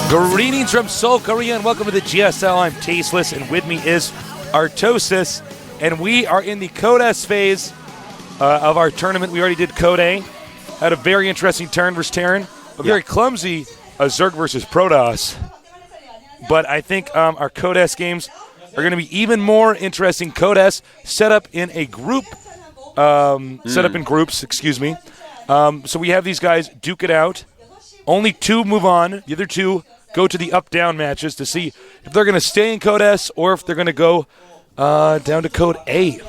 Greetings from Seoul, Korea, and welcome to the GSL. I'm Tasteless, and with me is Artosis, and we are in the Code S phase of our tournament. We already did Code A. Had a very interesting turn versus Terran, a very clumsy Zerg versus Protoss. But I think our Code S games are going to be even more interesting. Code S set up in a group, set up in groups, excuse me. So we have these guys duke it out. Only two move on. The other two go to the up-down matches to see if they're going to stay in Code S or if they're going to go down to Code A.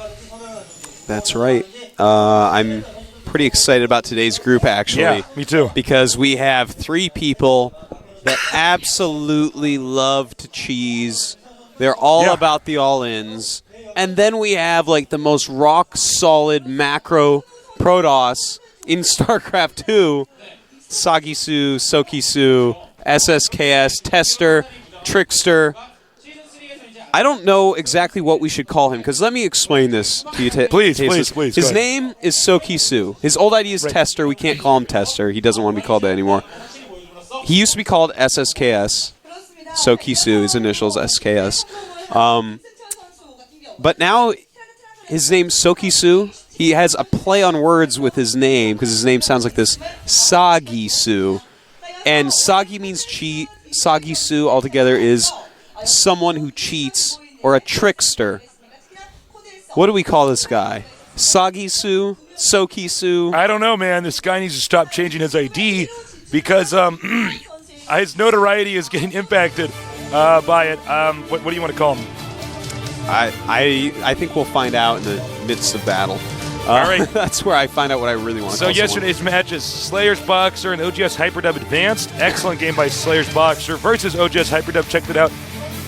That's right. I'm pretty excited about today's group, actually. Yeah, me too. Because we have three people that absolutely love to cheese. They're all about the all-ins. And then we have, like, the most rock-solid macro Protoss in StarCraft 2, Sagisu, Sokisu, SSKS, Tester, Trickster. I don't know exactly what we should call him, because let me explain this to you. Please. His name is Sokisu. His old ID is Tester. We can't call him Tester. He doesn't want to be called that anymore. He used to be called SSKS. Sokisu, his initials, SKS. But now his name's Sokisu. He has a play on words with his name, because his name sounds like this, Sagisu. And Sagi means cheat. Sagisu altogether is someone who cheats, or a trickster. What do we call this guy? Sagisu? Sokisu? I don't know, man. This guy needs to stop changing his ID because his notoriety is getting impacted by it. What do you want to call him? I think we'll find out in the midst of battle. All right. That's where I find out what I really want to call yesterday's matches, Slayer's Boxer and OGS Hyperdub Advanced. Excellent game by Slayer's Boxer versus OGS Hyperdub. Checked it out.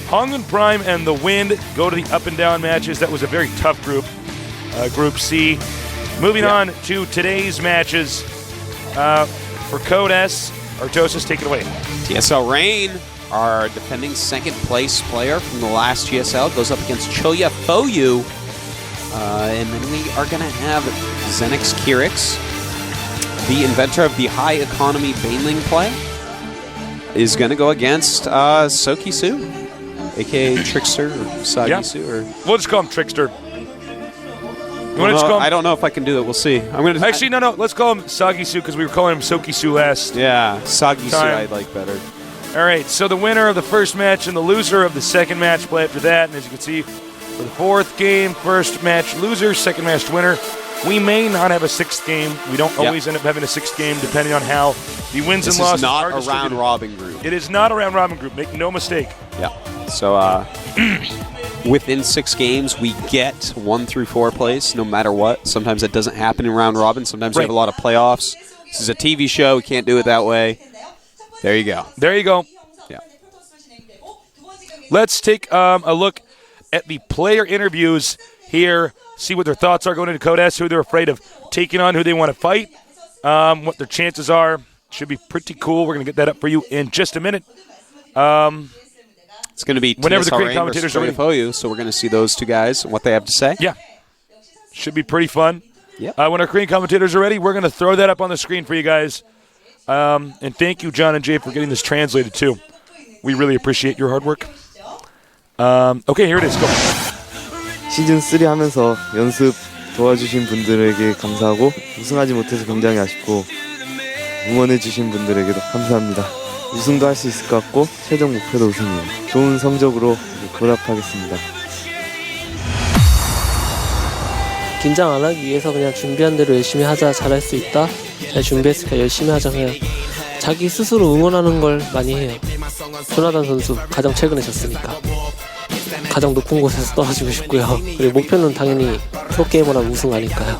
Hongwen Prime and The Wind go to the up and down matches. That was a very tough group, Group C. Moving on to today's matches for Code S. Artosis, take it away. TSL Rain, our defending second place player from the last GSL, goes up against Choya Foyu. And then we are going to have Xenix Kirix, the inventor of the high economy Baneling play, is going to go against Sokisu, a.k.a. Trickster or Sagisu. Or we'll just call him Trickster. I don't know if I can do it. We'll see. Actually, no. Let's call him Sagisu because we were calling him Sokisu last. Yeah, Sagisu I like better. All right, so the winner of the first match and the loser of the second match play after that. And as you can see, for the fourth game, first match loser, second match winner. We may not have a sixth game. We don't always end up having a sixth game depending on how the wins and losses are distributed. This is not a round-robin group. It is not a round-robin group. Make no mistake. Yeah. So within 6 games, we get 1 through 4 place no matter what. Sometimes that doesn't happen in round-robin. Sometimes we have a lot of playoffs. This is a TV show. We can't do it that way. There you go. There you go. Yeah. Let's take a look at the player interviews here, see what their thoughts are going into Code S, who they're afraid of taking on, who they want to fight, what their chances are. Should be pretty cool. We're going to get that up for you in just a minute. It's going to be whenever the Korean commentators commentators are ready. So we're going to see those two guys and what they have to say. Yeah. Should be pretty fun. Yep. When our Korean commentators are ready, we're going to throw that up on the screen for you guys. And thank you, John and Jay, for getting this translated, too. We really appreciate your hard work. Okay, here it is. Go. 시즌3 하면서 연습 도와주신 분들에게 감사하고 우승하지 못해서 굉장히 아쉽고 응원해주신 분들에게도 감사합니다. 우승도 할 수 있을 것 같고 최종 목표도 우승이에요. 좋은 성적으로 보답하겠습니다. 긴장 안 하기 위해서 그냥 준비한 대로 열심히 하자, 잘할 수 있다. 잘 준비했으니까 열심히 하자. 그냥 자기 스스로 응원하는 걸 많이 해요. 조나단 선수 가장 최근에 졌으니까 가장 높은 곳에서 떨어지고 싶고요. 그리고 목표는 당연히 프로게이머랑 우승 아닐까요?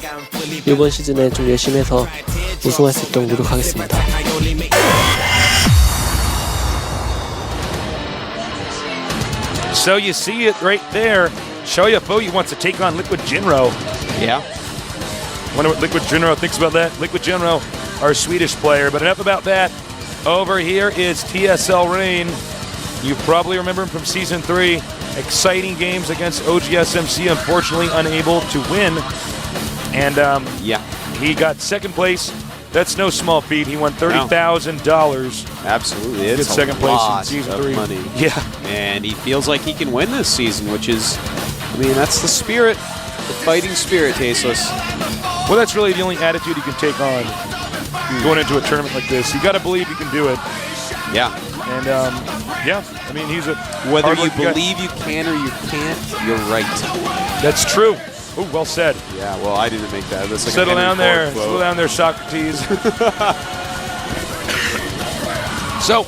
이번 시즌에 좀 열심히 해서 우승할 수 있도록 노력하겠습니다. So you see it right there. Choya Foyu wants to take on Liquid Jinro. Yeah. Wonder what Liquid Jinro thinks about that. Liquid Jinro, our Swedish player. But enough about that. Over here is TSL Rain. You probably remember him from Season 3. Exciting games against OGSMC. Unfortunately unable to win. And he got second place That's no small feat. He won $30,000. Absolutely. It's Get second a place in lot season of 3. money. Yeah. And he feels like he can win this season, which is, I mean, that's the spirit, the fighting spirit, Tasteless. Well, that's really the only attitude you can take on going into a tournament like this. You got to believe you can do it. Yeah. And, yeah, I mean, he's a Whether you hard-working guy. believe you can or you can't, you're right. That's true. Oh, well said. Yeah, well, I didn't make that. That's like Settle a Henry down Ford there. quote. Settle down there, Socrates. So,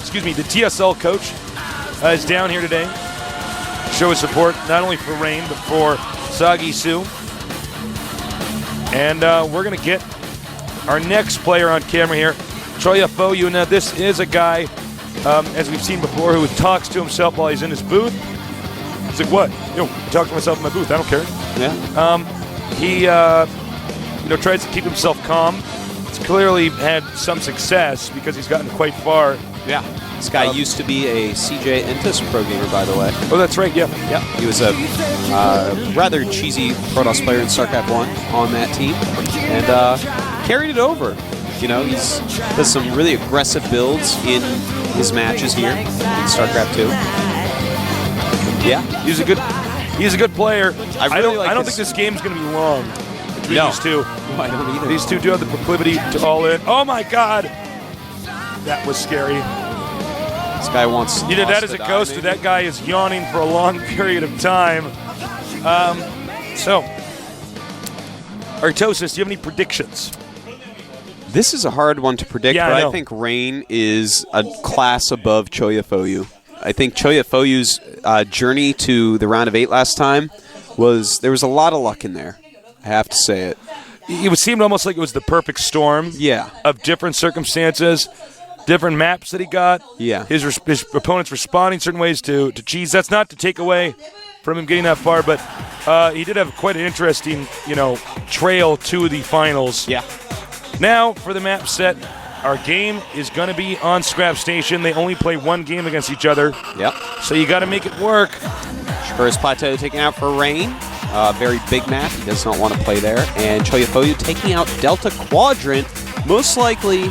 excuse me, the TSL coach is down here today. Show his support not only for Rain, but for Sagi Su. And we're going to get our next player on camera here, Choya Foyu. Now, this is a guy, as we've seen before, who talks to himself while he's in his booth. He's like, what? I talk to myself in my booth. I don't care. Yeah. He, tries to keep himself calm. He's clearly had some success because he's gotten quite far. Yeah. This guy used to be a CJ Entus pro gamer, by the way. Oh, that's right, yeah. Yeah. He was a rather cheesy Protoss player in StarCraft 1 on that team. And carried it over. You know, he's does some really aggressive builds in his matches here in StarCraft 2. Yeah. He's a good player. I don't think this game's going to be long between these two. No, I don't either. These two do have the proclivity to all in. Oh, my God. That was scary. This guy wants. Either that is a ghost or that guy is yawning for a long period of time. So, Artosis, do you have any predictions? This is a hard one to predict, Yeah, but I know. I think Rain is a class above Choya Foyu. I think Choya Foyu's journey to the round of 8 last time there was a lot of luck in there. I have to say it. It seemed almost like it was the perfect storm. Yeah. Of different circumstances, different maps that he got. Yeah. His opponents responding certain ways to cheese. That's not to take away from him getting that far, but he did have quite an interesting, trail to the finals. Yeah. Now, for the map set, our game is going to be on Scrap Station. They only play one game against each other. Yep. So you got to make it work. First Plateau taken out for Rain. Very big map. He does not want to play there. And Choya Foyu taking out Delta Quadrant, most likely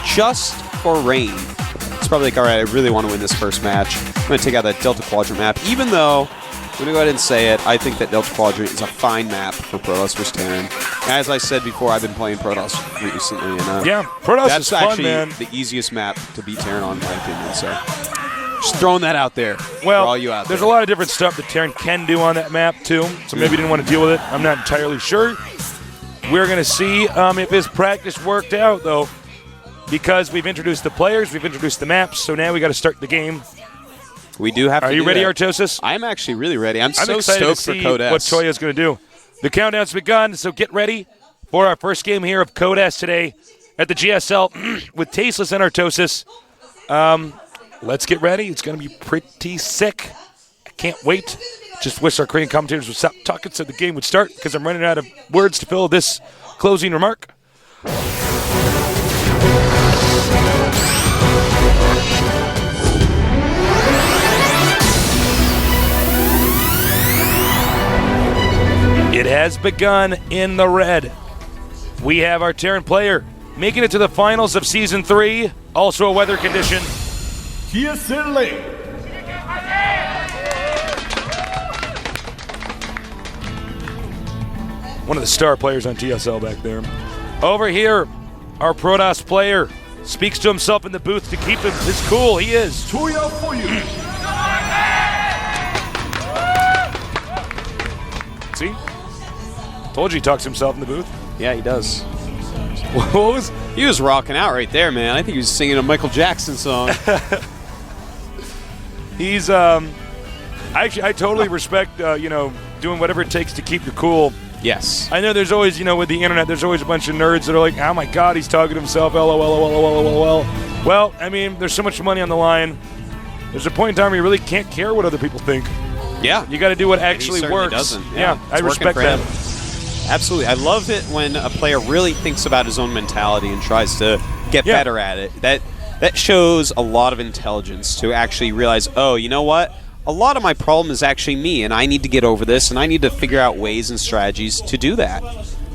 just for Rain. It's probably like, all right, I really want to win this first match. I'm going to take out that Delta Quadrant map, even though, I'm going to go ahead and say it, I think that Delta Quadrant is a fine map for Protoss vs. Terran. As I said before, I've been playing Protoss recently, and Yeah, Protoss that's is fun, actually man. the easiest map to beat Terran on, in my opinion. So just throwing that out there Well, for all you out there's there. a lot of different stuff that Terran can do on that map, too, so maybe he didn't want to deal with it. I'm not entirely sure. We're going to see if his practice worked out, though, because we've introduced the players, we've introduced the maps, so now we got to start the game. We do have to Are you do ready, that. Artosis? I'm actually really ready. I'm so excited stoked to for see Code S. what Choya's going to do. The countdown's begun, so get ready for our first game here of Code S today at the GSL with Tasteless and Artosis. Let's get ready. It's going to be pretty sick. I can't wait. Just wish our Korean commentators would stop talking so the game would start because I'm running out of words to fill this closing remark. It has begun in the red. We have our Terran player making it to the finals of Season 3, also a weather condition. TSLA. One of the star players on TSL back there. Over here, our Protoss player speaks to himself in the booth to keep his cool. He is. Choya Foyu. See? Told you he talks to himself in the booth. Yeah, he does. What was? He was rocking out right there, man. I think he was singing a Michael Jackson song. He's I totally respect doing whatever it takes to keep your cool. Yes. I know there's always, with the internet, there's always a bunch of nerds that are like, oh my God, he's talking to himself, LOL. Well, I mean, there's so much money on the line. There's a point in time where you really can't care what other people think. Yeah. You got to do what And he actually certainly works. doesn't. Yeah, I it's working respect for that. him. Absolutely. I love it when a player really thinks about his own mentality and tries to get Yeah. better at it. That shows a lot of intelligence to actually realize, oh, you know what? A lot of my problem is actually me, and I need to get over this, and I need to figure out ways and strategies to do that.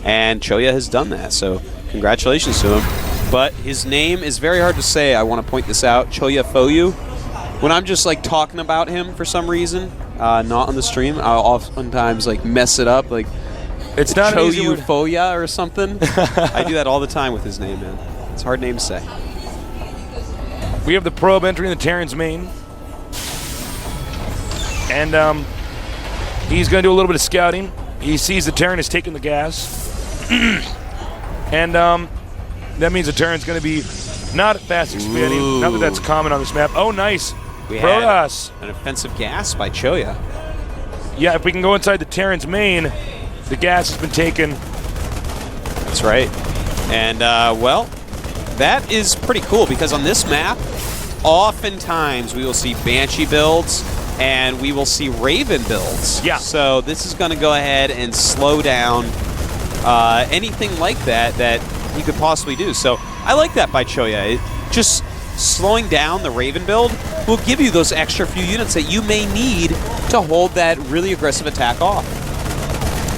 And Choya has done that, so Congratulations to him. But his name is very hard to say. I want to point this out. Choya Foyu. When I'm just like talking about him for some reason, not on the stream, I'll oftentimes like mess it up. Like It's not an easy Choyu word. Foya or something. I do that all the time with his name, man. It's a hard name to say. We have the probe entering the Terran's main. And he's going to do a little bit of scouting. He sees the Terran is taking the gas. And that means the Terran's going to be not fast expanding. Ooh. Not that that's common on this map. Oh, nice. We Protoss. had an offensive gas by Choya. Yeah, if we can go inside the Terran's main, the gas has been taken. That's right. And, well, that is pretty cool because on this map, oftentimes we will see Banshee builds and we will see Raven builds. Yeah. So this is going to go ahead and slow down anything like that you could possibly do. So I like that by Choya. Just slowing down the Raven build will give you those extra few units that you may need to hold that really aggressive attack off.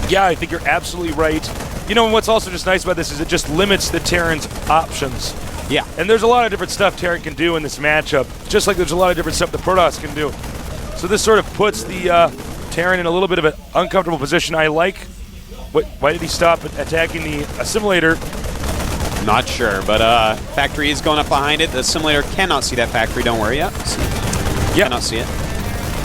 Yeah, I think you're absolutely right. You know, and what's also just nice about this is it just limits the Terran's options. Yeah. And there's a lot of different stuff Terran can do in this matchup, just like there's a lot of different stuff the Protoss can do. So this sort of puts the Terran in a little bit of an uncomfortable position. I like. Why did he stop attacking the assimilator? Not sure, but factory is going up behind it. The simulator cannot see that factory. Don't worry yet. Yeah. Cannot see it.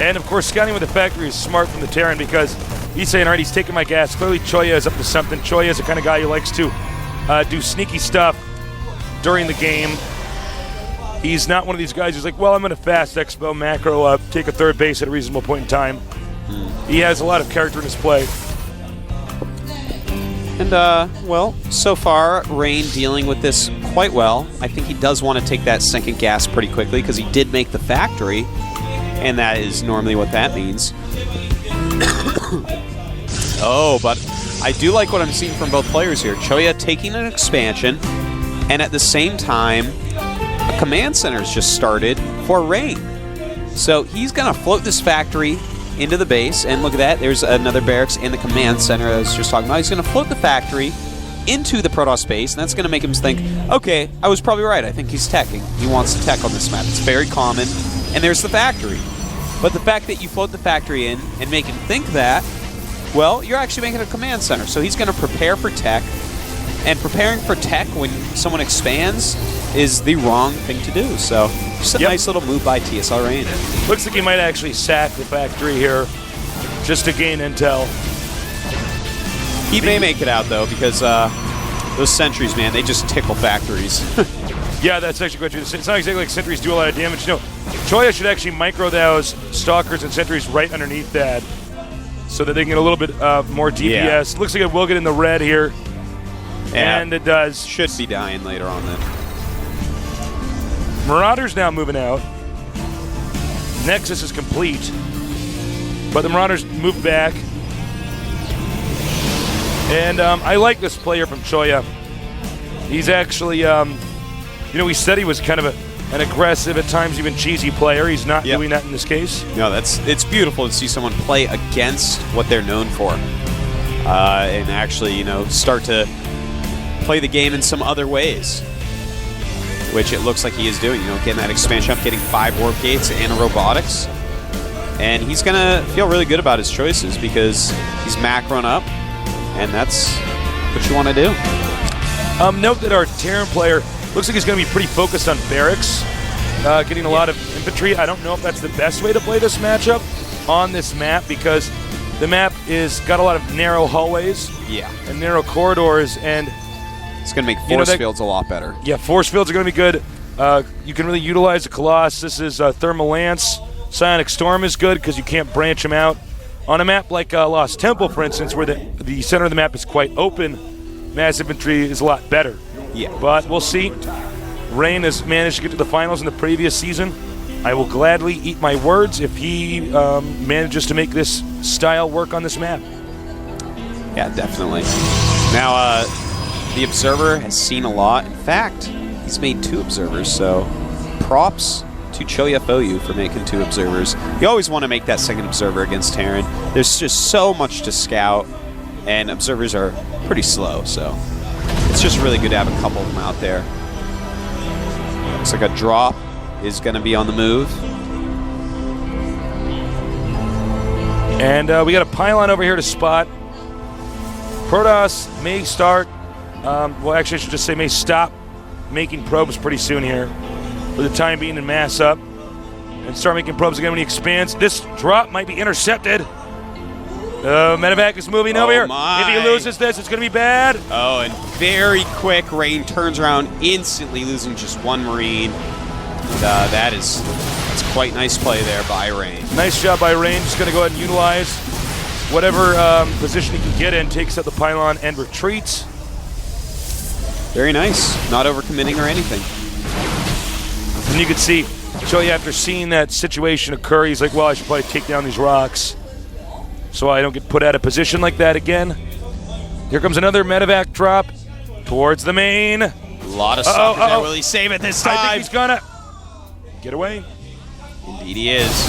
And of course, scouting with the factory is smart from the Terran because he's saying, all right, he's taking my gas. Clearly, Choya is up to something. Choya is the kind of guy who likes to do sneaky stuff during the game. He's not one of these guys who's like, well, I'm going to fast expo macro take a third base at a reasonable point in time. He has a lot of character in his play. And, well, so far, Rain dealing with this quite well. I think he does want to take that second gas pretty quickly because he did make the factory, and that is normally what that means. Oh, but I do like what I'm seeing from both players here. Choya taking an expansion, and at the same time, a command center has just started for Rain. So he's going to float this factory into the base, and look at that, there's another barracks in the command center I was just talking about. He's going to float the factory into the Protoss base, and that's going to make him think, okay, I was probably right. I think he's teching. He wants to tech on this map. It's very common, and there's the factory. But the fact that you float the factory in and make him think that, well, you're actually making a command center. So he's going to prepare for tech, and preparing for tech when someone expands is the wrong thing to do. So just a nice little move by TSL Rain. Looks like he might actually sack the factory here just to gain intel. He may make it out, though, because those sentries, man, they just tickle factories. Yeah, that's actually quite true. It's not exactly like sentries do a lot of damage. No, Choya should actually micro those stalkers and sentries right underneath that so that they can get a little bit more DPS. Yeah. Looks like it will get in the red here. Yeah. And it does. Should be dying later on then. Marauders now moving out. Nexus is complete. But the Marauders move back. And I like this player from Choya. He's actually, we said he was kind of an aggressive, at times even cheesy player. He's not doing that in this case. No, it's beautiful to see someone play against what they're known for. And actually, start to play the game in some other ways. Which it looks like he is doing. Getting that expansion up, getting 5 warp gates and robotics. And he's going to feel really good about his choices because he's macroing up. And that's what you want to do. Note that our Terran player looks like he's going to be pretty focused on barracks, getting a lot of infantry. I don't know if that's the best way to play this matchup on this map because the map is got a lot of narrow hallways and narrow corridors, and it's going to make force fields a lot better. Yeah, force fields are going to be good. You can really utilize the Colossus. This is Thermal Lance. Psionic Storm is good because you can't branch them out. On a map like Lost Temple, for instance, where the center of the map is quite open, mass infantry is a lot better. Yeah. But we'll see. Rain has managed to get to the finals in the previous season. I will gladly eat my words if he manages to make this style work on this map. Yeah, definitely. Now, the Observer has seen a lot. In fact, he's made 2 Observers, so props to Choya Foyu for making 2 Observers. You always want to make that second Observer against Terran. There's just so much to scout, and Observers are pretty slow, so It's just really good to have a couple of them out there. Looks like a drop is going to be on the move. And we got a pylon over here to spot. Protoss may start, well, actually, I should just say may stop making probes pretty soon here for the time being and mass up and start making probes again when he expands. This drop might be intercepted. Medevac is moving over here. My. If he loses this, it's going to be bad. Oh, and very quick, Rain turns around, instantly losing just one Marine. And that's quite nice play there by Rain. Nice job by Rain. Just going to go ahead and utilize whatever position he can get in, takes out the pylon and retreats. Very nice. Not overcommitting or anything. And you can see, Choya, after seeing that situation occur, he's like, well, I should probably take down these rocks so I don't get put out of position like that again. Here comes another medevac drop towards the main. A lot of stuff there. Will he save it this time? I think he's gonna get away. Indeed he is.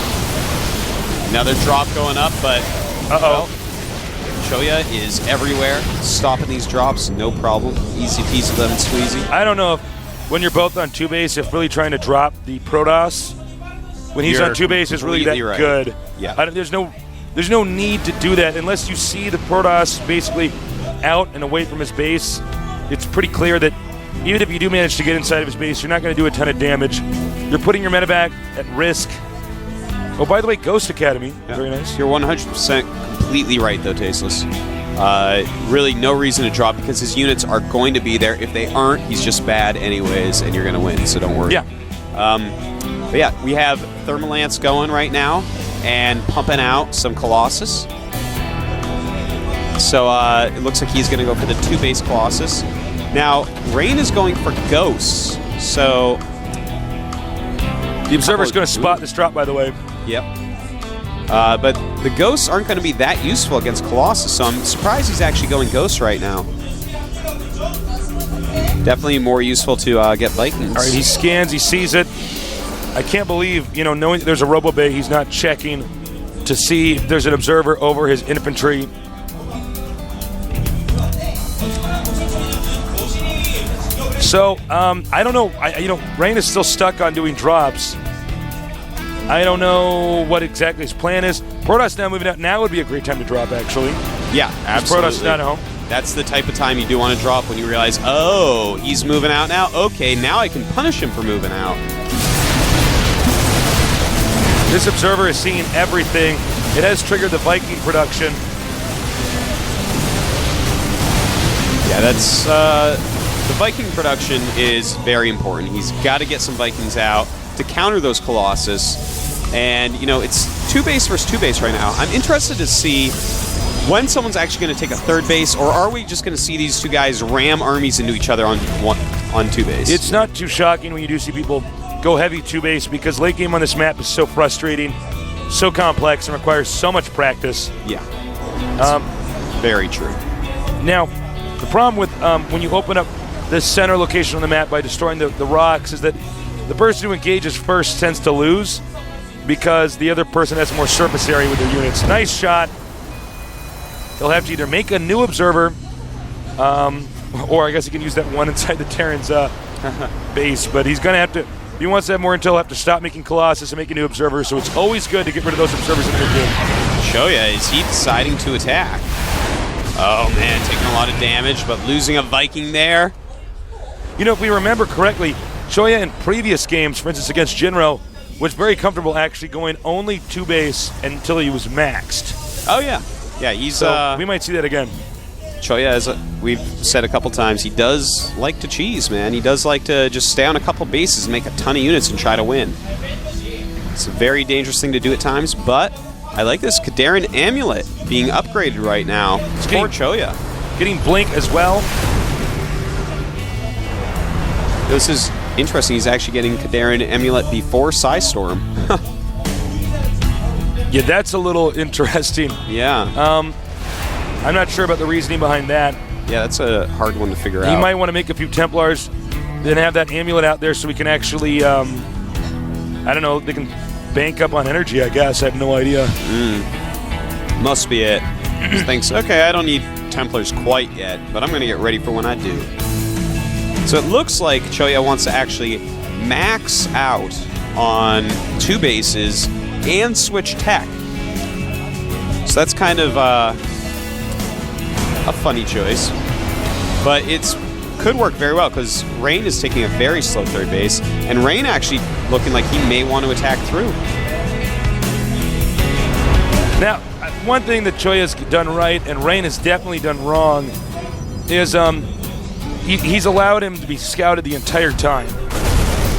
Another drop going up, but well, Choya is everywhere, stopping these drops, no problem. Easy peasy, lemon squeezy. I don't know if when you're both on 2 base, if really trying to drop the Protoss when he's You're on 2 base is really that completely right. good. Yeah. There's no need to do that unless you see the Protoss basically out and away from his base. It's pretty clear that even if you do manage to get inside of his base, you're not going to do a ton of damage. You're putting your medevac at risk. Oh, by the way, Ghost Academy. Yeah. Very nice. You're 100% completely right, though, Tasteless. Really no reason to drop because his units are going to be there. If they aren't, he's just bad anyways, and you're going to win, so don't worry. Yeah. But yeah, we have Thermalance going right now and pumping out some Colossus. So it looks like he's going to go for the 2-base Colossus. Now, Rain is going for Ghosts, so... The Observer's going to spot this drop, by the way. Yep. But the Ghosts aren't going to be that useful against Colossus, so I'm surprised he's actually going Ghosts right now. Definitely more useful to get Vikings. All right, he scans, he sees it. I can't believe, knowing that there's a Robo Bay, he's not checking to see if there's an Observer over his infantry. So, I don't know. Rain is still stuck on doing drops. I don't know what exactly his plan is. Protoss now moving out. Now would be a great time to drop, actually. Yeah, absolutely. Protoss is not at home. That's the type of time you do want to drop when you realize, oh, he's moving out now? Okay, now I can punish him for moving out. This Observer is seeing everything. It has triggered the Viking production. Yeah, that's... the Viking production is very important. He's got to get some Vikings out to counter those Colossus. And, it's 2-base versus 2-base right now. I'm interested to see when someone's actually going to take a 3rd base, or are we just going to see these two guys ram armies into each other on 2-base? It's not too shocking when you do see people go heavy 2-base because late game on this map is so frustrating, so complex, and requires so much practice. Yeah. Very true. Now, the problem with when you open up the center location on the map by destroying the rocks is that the person who engages first tends to lose because the other person has more surface area with their units. Nice shot. They'll have to either make a new Observer, or I guess he can use that one inside the Terran's base, but he's going to have to, if he wants to have more intel, he'll have to stop making Colossus and make a new Observer, so it's always good to get rid of those Observers in the game. Choya, is he deciding to attack? Oh man, taking a lot of damage, but losing a Viking there. If we remember correctly, Choya in previous games, for instance against Jinro, was very comfortable actually going only 2-base until he was maxed. Oh yeah. Yeah, he's... So we might see that again. Choya, as we've said a couple times, he does like to cheese, man. He does like to just stay on a couple bases, make a ton of units, and try to win. It's a very dangerous thing to do at times, but I like this Kadarin Amulet being upgraded right now for Choya. Getting Blink as well. This is interesting. He's actually getting Kadarin Amulet before Psystorm. Yeah, that's a little interesting. Yeah. I'm not sure about the reasoning behind that. Yeah, that's a hard one to figure out. He might want to make a few Templars, then have that amulet out there so we can actually, I don't know, they can bank up on energy, I guess. I have no idea. Must be it. Thinks, okay, I don't need Templars quite yet, but I'm going to get ready for when I do. So it looks like Choya wants to actually max out on 2 bases and switch tech. So that's kind of a funny choice. But it's could work very well because Rain is taking a very slow third base, and Rain actually looking like he may want to attack through. Now, one thing that Choya's done right, and Rain has definitely done wrong, is he's allowed him to be scouted the entire time.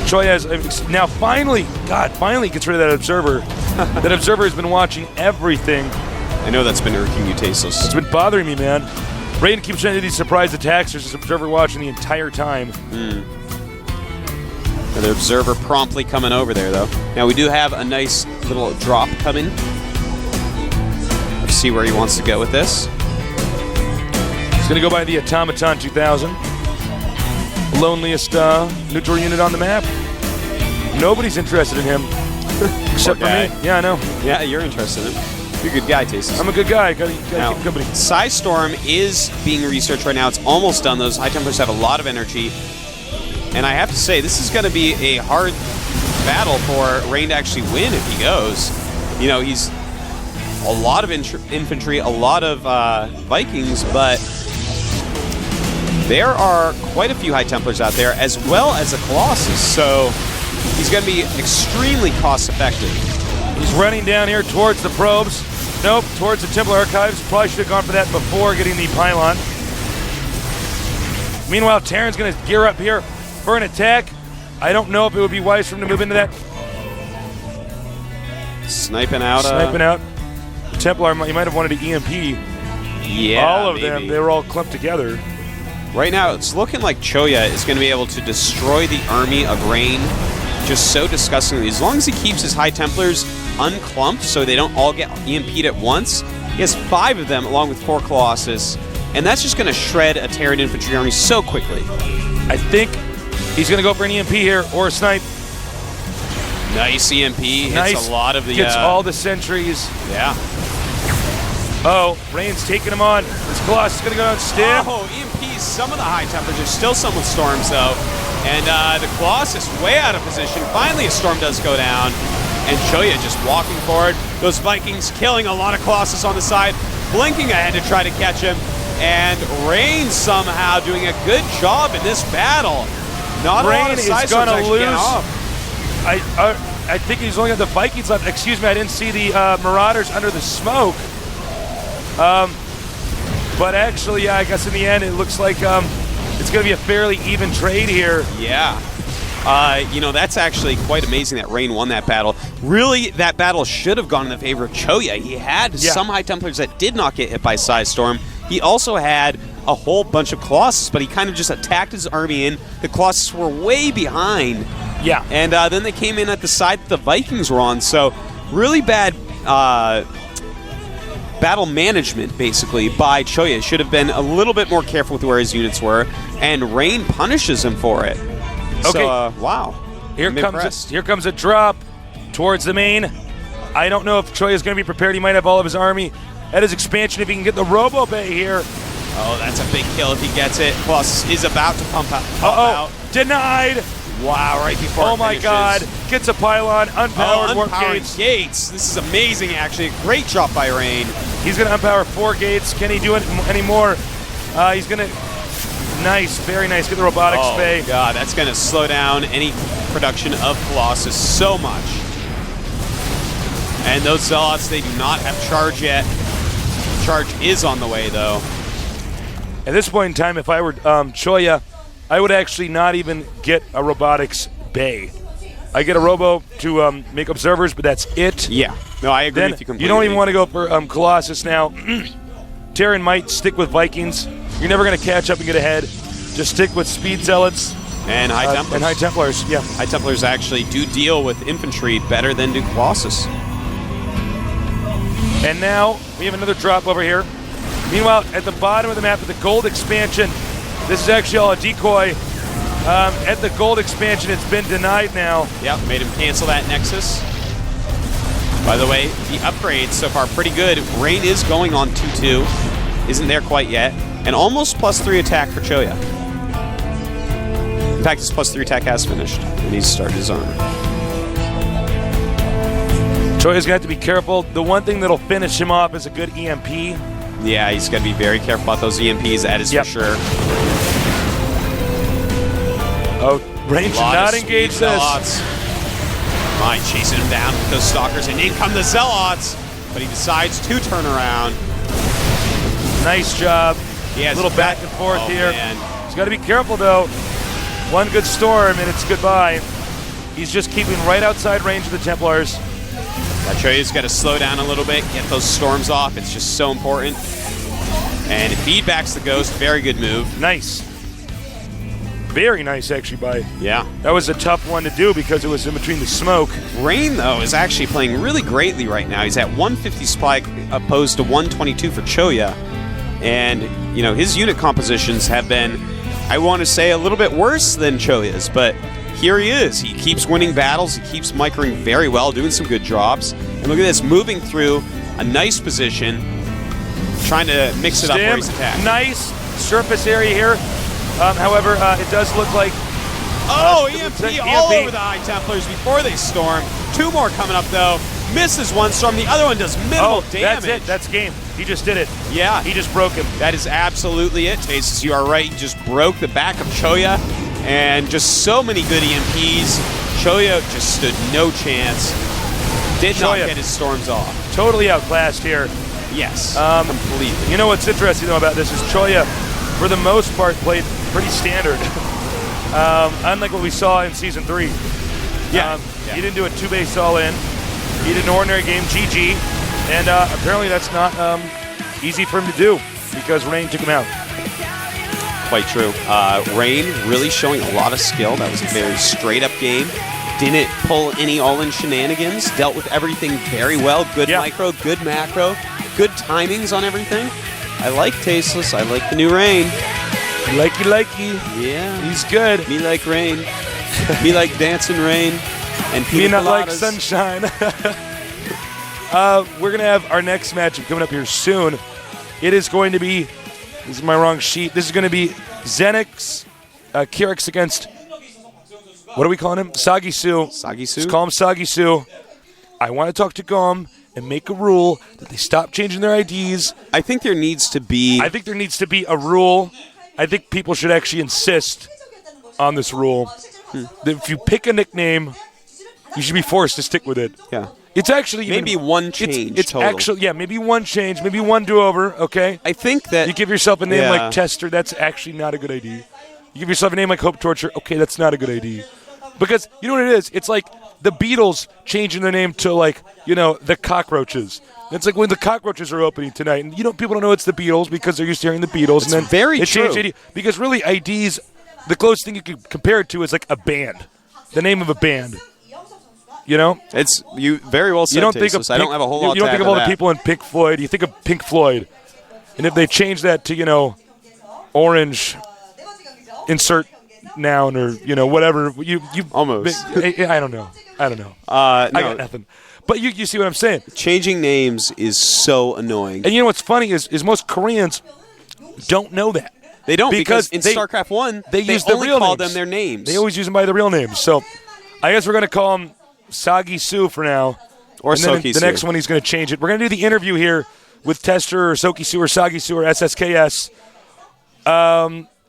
Choya's now finally gets rid of that observer. That observer has been watching everything. I know that's been irking you, Tasteless. It's been bothering me, man. Rain keeps trying to do these surprise attacks. There's this observer watching the entire time. The observer promptly coming over there, though. Now, we do have a nice little drop coming. Let's see where he wants to go with this. He's going to go by the Automaton 2000. Loneliest neutral unit on the map. Nobody's interested in him. Except for me. Yeah, I know. Yeah, you're interested in him. You're a good guy, Tasteless. I'm a good guy. Gotta Now, keep company. Psystorm is being researched right now. It's almost done. Those High Templars have a lot of energy. And I have to say, this is going to be a hard battle for Rain to actually win if he goes. You know, he's a lot of infantry, a lot of Vikings, but there are quite a few High Templars out there, as well as a Colossus. So he's going to be extremely cost-effective. He's running down here towards the probes. Nope, towards the Templar Archives. Probably should have gone for that before getting the pylon. Meanwhile, Terran's going to gear up here for an attack. I don't know if it would be wise for him to move into that. Sniping out. Sniping out. The Templar, you might have wanted to EMP. Yeah, all of maybe. them. They were all clumped together. Right now, it's looking like Choya is going to be able to destroy the army of Rain just so disgustingly. As long as he keeps his High Templars unclumped so they don't all get EMP'd at once, he has 5 of them along with 4 Colossus, and that's just going to shred a Terran infantry army so quickly. I think he's going to go for an EMP here or a snipe. Nice EMP. Nice. Hits a lot of the... Gets all the sentries. Yeah. Oh, Rain's taking him on. This Colossus is going to go down stiff. Oh, EMPs. Some of the High Templars are still some with Storms, though. And the Colossus way out of position. Finally, a Storm does go down. And Choya just walking forward. Those Vikings killing a lot of Colossus on the side. Blinking ahead to try to catch him. And Rain somehow doing a good job in this battle. Not Rain a lot of is Psystorms going to actually getting lose. off. I think he's only got the Vikings left. Excuse me, I didn't see the Marauders under the smoke. But actually, yeah, I guess in the end, it looks like it's going to be a fairly even trade here. Yeah. You know, that's actually quite amazing that Rain won that battle. Really, that battle should have gone in the favor of Choya. He had some High Templars that did not get hit by Psystorm. He also had a whole bunch of Colossus, but he kind of just attacked his army in. The Colossus were way behind. Yeah. And then they came in at the side that the Vikings were on. So really bad battle management, basically, by Choya. Should have been a little bit more careful with where his units were. And Rain punishes him for it. Okay. So, wow. Here comes a drop towards the main. I don't know if Choya is going to be prepared. He might have all of his army at his expansion if he can get the Robo Bay here. Oh, that's a big kill if he gets it. Plus, is about to pump out. Denied. Wow, right before Oh it my finishes. God. Gets a pylon. Unpowered warp unpowered gates. gates. This is amazing, actually. A great drop by Rain. He's going to unpower 4 gates. Can he do it anymore? He's going to... Nice. Very nice. Get the robotics bay. Oh, God. That's going to slow down any production of Colossus so much. And those Zealots, they do not have charge yet. Charge is on the way, though. At this point in time, if I were Choya, I would actually not even get a robotics bay. I get a robo to make observers, but that's it. Yeah. No, I agree Then with you completely. you don't even want to go for Colossus now. Terran might stick with Vikings. You're never going to catch up and get ahead. Just stick with Speed Zealots. And High Templars. And High Templars, yeah. High Templars actually do deal with infantry better than do Colossus. And now we have another drop over here. Meanwhile, at the bottom of the map, at the gold expansion, this is actually all a decoy. At the gold expansion, it's been denied now. Yep, made him cancel that Nexus. By the way, the upgrades so far pretty good. Rain is going on 2-2. Isn't there quite yet. And almost +3 attack for Choya. fact, his +3 attack has finished, and he's started his armor. Choya's gonna have to be careful. The one thing that'll finish him off is a good EMP. Yeah, he's got to be very careful about those EMPs. That is Yep. for sure. Oh, Rain should not engage this. Zealots. Mind chasing him down with those stalkers, and in come the Zealots. But he decides to turn around. Nice job. He has a little back and forth oh, here. Man. He's got to be careful though. One good storm and it's goodbye. He's just keeping right outside range of the Templars. Choya's got to slow down a little bit, get those storms off. It's just so important. And it feedbacks the Ghost. Very good move. Nice. Very nice, actually, by. Yeah. That was a tough one to do because it was in between the smoke. Rain, though, is actually playing really greatly right now. He's at 150 supply opposed to 122 for Choya. And, you know, his unit compositions have been, I want to say, a little bit worse than Choya's, but here he is. He keeps winning battles. He keeps microing very well, doing some good drops. And look at this, moving through a nice position, trying to mix it up where he's attacking. Nice surface area here. However, it does look like... Oh, EMP. EMP all over the High Templars before they storm. Two more coming up, though. Misses one storm. The other one does minimal damage. That's it. That's game. He just did it. Yeah. He just broke him. That is absolutely it, Tasis. You are right. He just broke the back of Choya. And just so many good EMPs. Choya just stood no chance. Did not get his storms off. Totally outclassed here. Yes, completely. You know what's interesting, though, about this is Choya, for the most part, played pretty standard. Unlike what we saw in Season 3. Yeah. He didn't do a 2-base all-in. He did an ordinary game, GG. And apparently that's not easy for him to do because Rain took him out. Quite true. Rain really showing a lot of skill. That was a very straight-up game. Didn't pull any all-in shenanigans. Dealt with everything very well. Good micro, good macro, good timings on everything. I like Tasteless. I like the new Rain. Likey. Yeah. He's good. Me like Rain. Me like dancing rain. And Me not coladas. like sunshine. We're going to have our next matchup coming up here soon. It is going to be, this is my wrong sheet, this is going to be Xenix, Kyrix against, what are we calling him? Sagisu. Let's call him Sagisu. I want to talk to Gom and make a rule that they stop changing their IDs. I think there needs to be a rule. I think people should actually insist on this rule. That if you pick a nickname, you should be forced to stick with it. Yeah. It's actually maybe one change. It's total. actually maybe one change, maybe one do-over. Okay. I think that you give yourself a name like Tester. That's actually not a good idea. You give yourself a name like Hope Torture. Okay, that's not a good idea. Because you know what it is? It's like the Beatles changing their name to the Cockroaches. It's like when the Cockroaches are opening tonight, and people don't know it's the Beatles because they're used to hearing the Beatles. It's and then very it true. changed ID. Because really, IDs, the closest thing you can compare it to is like a band, the name of a band. It's you very well said. You don't think of I don't have a whole lot. You don't think of all that. the people in Pink Floyd. You think of Pink Floyd, and if they change that to Orange, insert noun or whatever you almost. I don't know. No. I got nothing. But you see what I'm saying? Changing names is so annoying. And you know what's funny is most Koreans don't know that. They don't because in StarCraft 1 they use the only real call names. them their names. They always use them by the real names. So I guess we're going to call him Sagisu for now. Or and then Sokisu. The next one he's going to change it. We're going to do the interview here with Tester or Sokisu or Sagisu or SSKS.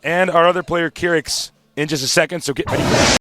And our other player, Kyrix, in just a second. So get ready.